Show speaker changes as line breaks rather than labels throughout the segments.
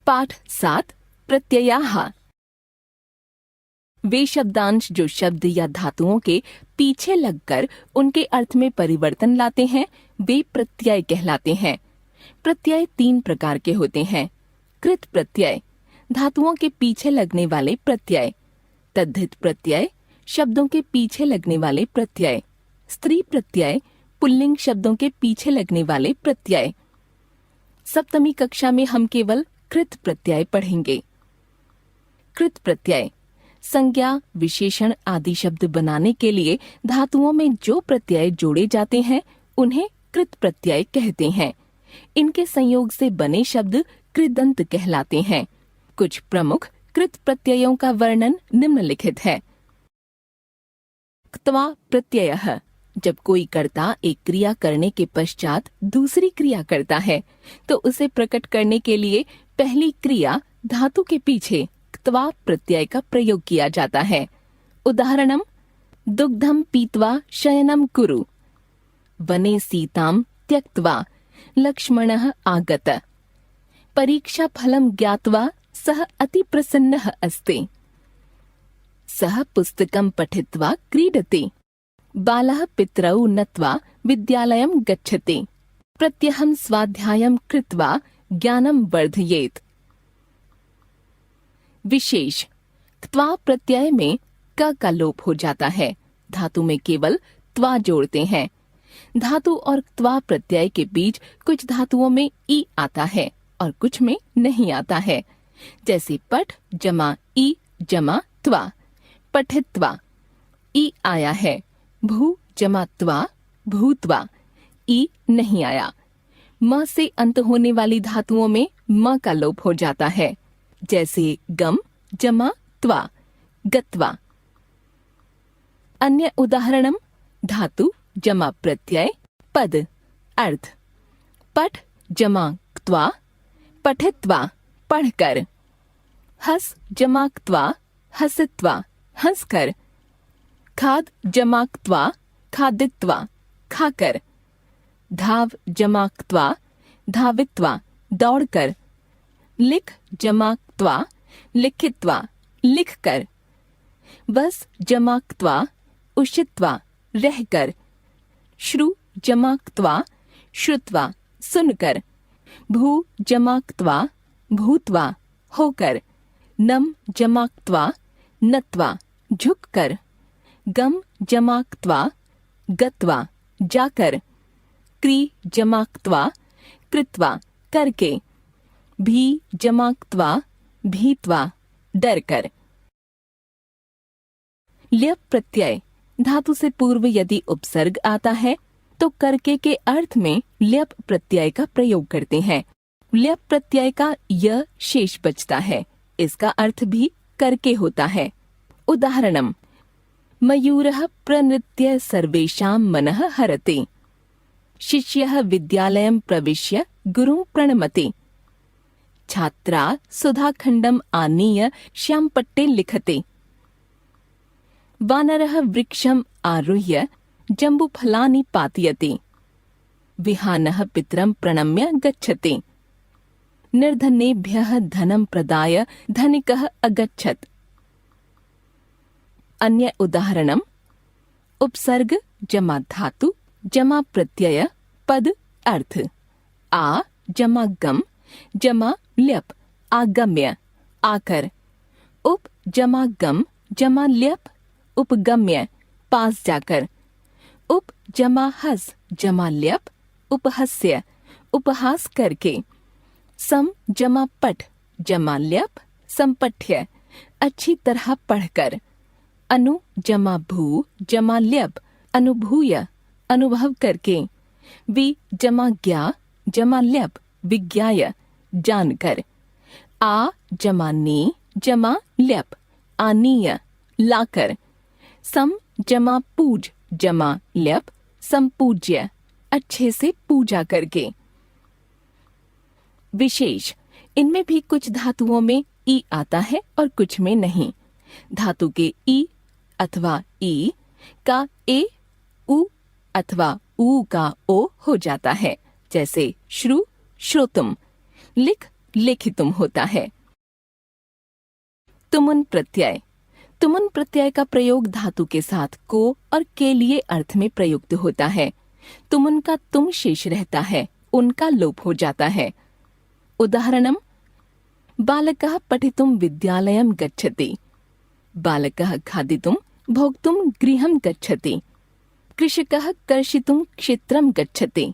पाठ 7 प्रत्ययाः। वे शब्दांश जो शब्द या धातुओं के पीछे लगकर उनके अर्थ में परिवर्तन लाते हैं वे प्रत्यय कहलाते हैं। प्रत्यय 3 प्रकार के होते हैं। कृत प्रत्यय, धातुओं के पीछे लगने वाले प्रत्यय। तद्धित प्रत्यय, शब्दों के पीछे लगने वाले प्रत्यय। स्त्री प्रत्यय, पुल्लिंग शब्दों के पीछे लगने वाले प्रत्यय। सप्तमी कक्षा में हम केवल कृत प्रत्यय पढ़ेंगे। कृत प्रत्यय, संज्ञा, विशेषण आदि शब्द बनाने के लिए धातुओं में जो प्रत्यय जोड़े जाते हैं उन्हें कृत प्रत्यय कहते हैं। इनके संयोग से बने शब्द कृदंत कहलाते हैं। कुछ प्रमुख कृत प्रत्ययों का वर्णन निम्नलिखित है। क्त्वा प्रत्ययः, जब कोई कर्ता एक क्रिया करने के पश्चात दूसरी क्रिया करता है तो उसे प्रकट करने के लिए पहली क्रिया धातु के पीछे क्त्वा प्रत्यय का प्रयोग किया जाता है। उदाहरणम, दुग्धम पीत्वा शयनम कुरु, वने सीताम त्यक्त्वा लक्ष्मणः आगत, परीक्षा फलम ज्ञात्वा सः अति प्रसन्नः अस्ति, सः पुस्तकं पठित्वा क्रीडति, बालः पितरौ नत्वा विद्यालयं गच्छति, प्रत्यहं स्वाध्यायं कृत्वा ज्ञानं वर्धयेत्। विशेष, क्त्वा प्रत्यय में क का लोप हो जाता है। धातु में केवल त्वा जोड़ते हैं। धातु और क्त्वा प्रत्यय के बीच कुछ धातुओं में ई आता है और कुछ में नहीं आता है। जैसे पठ जमा ई जमा त्वा, पठित्वा, ई आया है। भू जमा त्वा, भूत्वा, ई नहीं आया। म से अंत होने वाली धातुओं में म का लोप हो जाता है। जैसे गम जमा त्वा, गत्वा। अन्य उदाहरणम, धातु जमा प्रत्यय पद। अर्थ, पठ जमा क्त्वा, पठित्वा, पढ़कर। हस जमा क्त्वा, हसित्वा, हंसकर। खाद जमा क्त्वा, खादित्वा, खाकर। धाव जमा क्त्वा, धावित्वा, दौड़कर। लिख जमा क्त्वा, लिखित्वा, लिखकर। वस जमा क्त्वा, उषित्वा, रहकर। श्रु जमा क्त्वा, श्रुत्वा, सुनकर। भू जमा क्त्वा, भूत्वा, होकर। नम जमा क्त्वा, नत्वा, झुककर। गम जमा क्त्वा, गत्वा, जाकर। क्री जमा क्त्वा, कृत्वा, करके। भी जमा क्त्वा, भीत्वा, डरकर। ल्यप प्रत्यय, धातु से पूर्व यदि उपसर्ग आता है तो करके के अर्थ में ल्यप प्रत्यय का प्रयोग करते हैं। ल्यप प्रत्यय का य शेष बचता है। इसका अर्थ भी करके होता है। उदाहरणम, मयूरः प्रनृत्य सर्वेषां मनः हरति, शिष्यः विद्यालयं प्रविश्य गुरुं प्रणमति, छात्रा सुधाखण्डम् आनीय श्यामपट्टे लिखति, वानरः वृक्षम् आरुह्य जम्बूफलानि पातयति, विहानः पितरं प्रणम्य गच्छति, निर्धनेभ्यः धनं प्रदाय धनिकः अगच्छत्। अन्य उदाहरणम, उपसर्ग जमा धातु जमा प्रत्यय पद। अर्थ, आ जमा गम जमा ल्यप, आगम्य, आकर। उप जमा गम जमा ल्यप, उपगम्य, पास जाकर। उप जमा हस जमा ल्यप, उपहस्य, उपहास करके। सम जमा पठ जमा ल्यप, संपठ्य, अच्छी तरह पढ़कर। अनु जमा भू जमा ल्यप, अनुभूय, अनुभव करके। वि जमा ज्ञा जमा ल्यप, विज्ञाय, जानकर। आ जमा नी जमा ल्यप, आनीय, लाकर। सम जमा पूज जमा ल्यप, संपूज्य, अच्छे से पूजा करके। विशेष, इनमें भी कुछ धातुओं में ई आता है और कुछ में नहीं। धातु के ई अथवा ई का ए, उ अथवा ऊ का ओ हो जाता है। जैसे श्रु, श्रोतुम। लिख लेखितुम होता है। तुमुन प्रत्यय। तुमुन प्रत्यय का प्रयोग धातु के साथ को और के लिए अर्थ में प्रयुक्त होता है। तुमुन का तुम शेष रहता है, उनका लोप हो जाता है। उदाहरणम, बालकः पठितुम विद्यालयं गच्छति, बालकः खादितुम भोक्तुम गृहं गच्छति, कृषकः कर्षितुम क्षेत्रं गच्छति,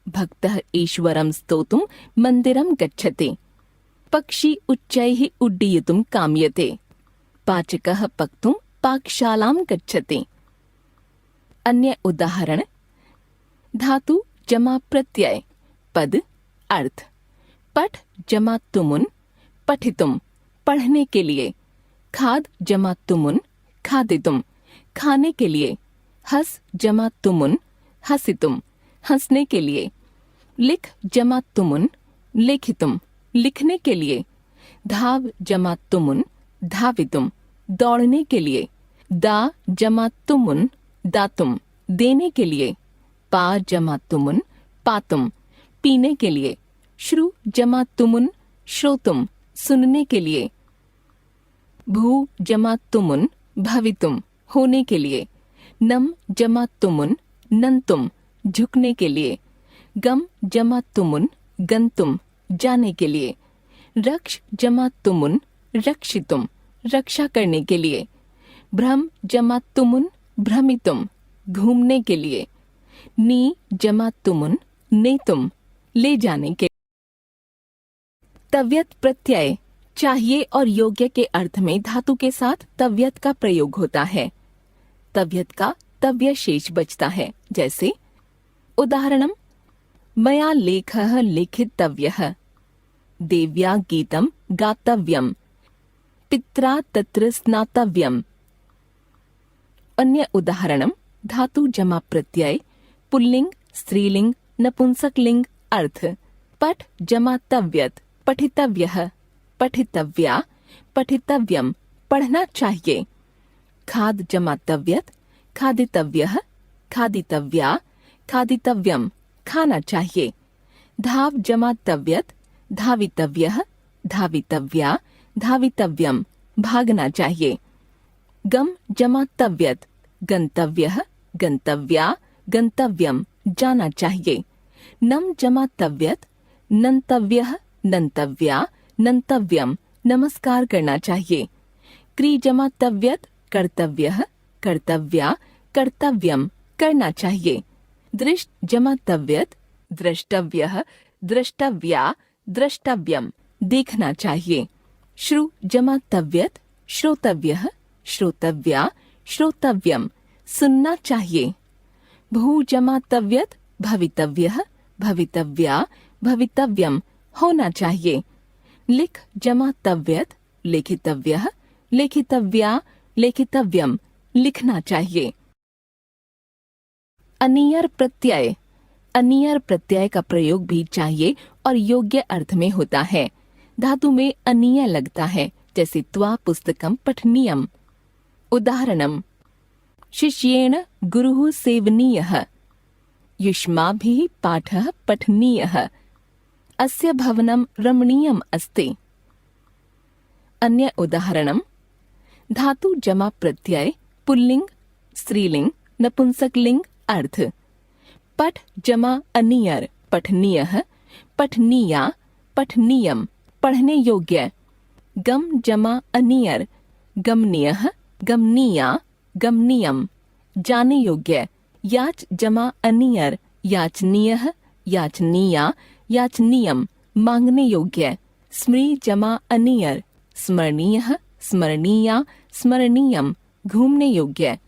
भक्तः ईश्वरं स्तोतुम मंदिरं गच्छति, पक्षी उच्चैः उड्डयितुं काम्यते, पाचकः पक्तुं पाकशालां गच्छति। अन्य उदाहरण, धातु जमा प्रत्यय, पद अर्थ। पठ जमा तुमुन, पठितुम पढ़ने के लिए। खाद जमा तुमुन, खादितुम खाने के लिए। हस जमा तुमुन, हसितुम हंसने के लिए। लिख जमा तुमुन, लेखितुम लिखने के लिए। धाव जमा तुमुन, धावितुम दौड़ने के लिए। दा जमा तुमुन, दातुम देने के लिए। पा जमा तुमुन, पातुम पीने के लिए। श्रु जमा तुमुन, श्रोतुम सुनने के लिए। भू जमा तुमुन, भवितुम होने के लिए। नम जमा तुमुन, नंतुम झुकने के लिए। गम जमा तुमुन, गंतुम जाने के लिए। रक्ष जमा तुमुन, रक्षितुम रक्षा करने के लिए। भ्रम जमा तुमुन, भ्रमितुम घूमने के लिए। नी जमा तुमुन, नेतुम ले जाने के। तव्यत प्रत्यय चाहिए और योग्य के अर्थ में धातु के साथ तव्यत का प्रयोग होता है। तव्यत का तव्य शेष बचता है। जैसे उदाहरणम, मया लेखः लिखितव्यः, देव्या गीतम गातव्यम, पित्रा तत्र स्नातव्यम। अन्य उदाहरणम, धातु जमा प्रत्यय, पुल्लिंग स्त्रीलिंग नपुंसकलिंग अर्थ। पठ जमा तव्यत, पठितव्यः पठितव्या, पठितव्यम पढ़ना चाहिए। खाद जमा तव्यत, खादितव्यः खादितव्या, खादितव्यम खाना चाहिए। धाव जमा तव्यत, धावितव्यः धावितव्या, धावितव्यम भागना चाहिए। गम जमा तव्यत, गंतव्यः गंतव्या, गंतव्यम जाना चाहिए। नम जमा तव्यत, नंतव्यः नंतव्या, नंतव्यम नमस्कार करना चाहिए। क्री जमा तव्यत, कर्तव्यः कर्तव्या, कर्तव्यम करना चाहिए। दृष्ट जमा तव्यत, द्रष्टव्यः द्रष्टव्या, द्रष्टव्यम देखना चाहिए। श्रु जमा तव्यत, श्रोतव्यः श्रोतव्या, श्रोतव्यम सुनना चाहिए। भू जमा तव्यत, भवितव्यः भवितव्या, भवितव्यम होना चाहिए। लिख जमा तव्यत, लिखितव्यः लिखितव्या, लिखितव्यम लिखना चाहिए। अनियर प्रत्यय। अनियर प्रत्यय का प्रयोग भी चाहिए और योग्य अर्थ में होता है। धातु में अनीय लगता है, जैसे त्वा पुस्तकम पठनीयम। उदाहरणम, शिष्येण गुरुः सेवनीयः, युष्माभिः पाठः पठनीयः, अस्य भवनं रमणीयम् अस्ति। अन्य उदाहरणम, धातु जमा प्रत्यय, पुल्लिंग स्त्रीलिंग नपुंसकलिंग अर्थ। पठ जमा अनियर, पठनीयः पठनीया, पठनीयम पढ़ने योग्य। गम जमा अनियर, गमनीयः गमनीया, गमनीयम जाने योग्य। याच जमा अनियर, याचनीयः याचनीया, याचनीयम मांगने योग्य। स्मृ जमा अनियर, स्मरणीयः स्मरणीया, स्मरणीयम घूमने योग्य।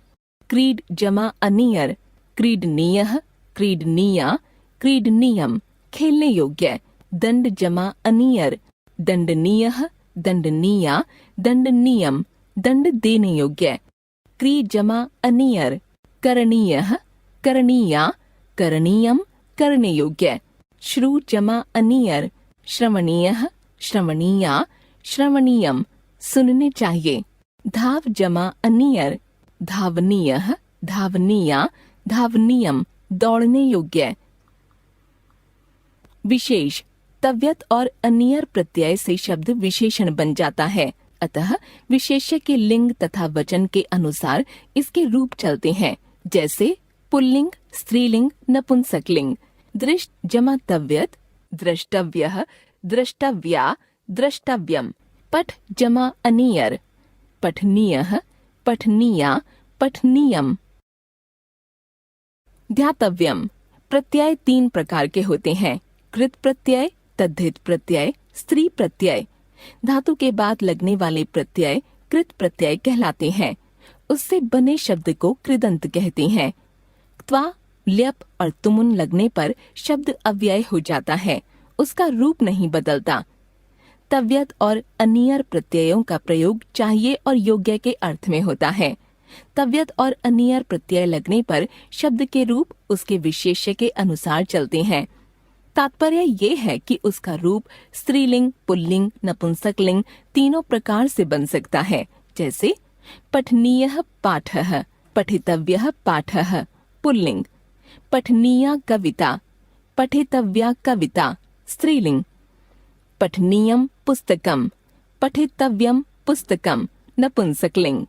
क्रीड जमा अनियर, क्रीडनीयः क्रीडनीया, क्रीडनीयम खेलने योग्य। दंड जमा अनियर, दंडनीयः दंडनीया, दंडनीयम दंड देने योग्य। क्री जमा अनियर, करणीयः करणीया, करणीयम करने योग्य। श्रु जमा अनियर, श्रवणीयः श्रवणीया, श्रवणीयम सुनने चाहिए। धाव जमा अनियर, धावनीयः धावनीया, धावनीयम दौड़ने योग्य। विशेष तव्यत और अनियर प्रत्यय से शब्द विशेषण बन जाता है, अतः विशेष्य के लिंग तथा वचन के अनुसार इसके रूप चलते हैं, जैसे पुल्लिंग, स्त्रीलिंग, नपुंसकलिंग। दृष्ट जमा तव्यत, द्रष्टव्यः, द्रष्टव्या, द्रष्टव्यम। पठ जमा अनियर, पठनीयः, पठनीया, पठनीयम। ध्यातव्यम। प्रत्यय 3 प्रकार के होते हैं, कृत प्रत्यय, तद्धित प्रत्यय, स्त्री प्रत्यय। धातु के बाद लगने वाले प्रत्यय कृत प्रत्यय कहलाते हैं। उससे बने शब्द को कृदंत कहते हैं। त्वा, ल्यप और तुमुन लगने पर शब्द अव्यय हो जाता है, उसका रूप नहीं बदलता। तव्यत और अनियर प्रत्ययों का प्रयोग चाहिए और योग्य के अर्थ में होता है। तव्यत और अनियर प्रत्यय लगने पर शब्द के रूप उसके विशेष्य के अनुसार चलते हैं। तात्पर्य ये है कि उसका रूप स्त्रीलिंग, पुल्लिंग, नपुंसकलिंग तीनों प्रकार से बन सकता है, जैसे पठनीयः पाठः, पठितव्यः पाठः पुल्लिंग, पठनीया कविता, पठितव्या कविता स्त्रीलिंग, पठनीयं पुस्तकं, पठितव्यं पुस्तकं नपुंसकलिंग।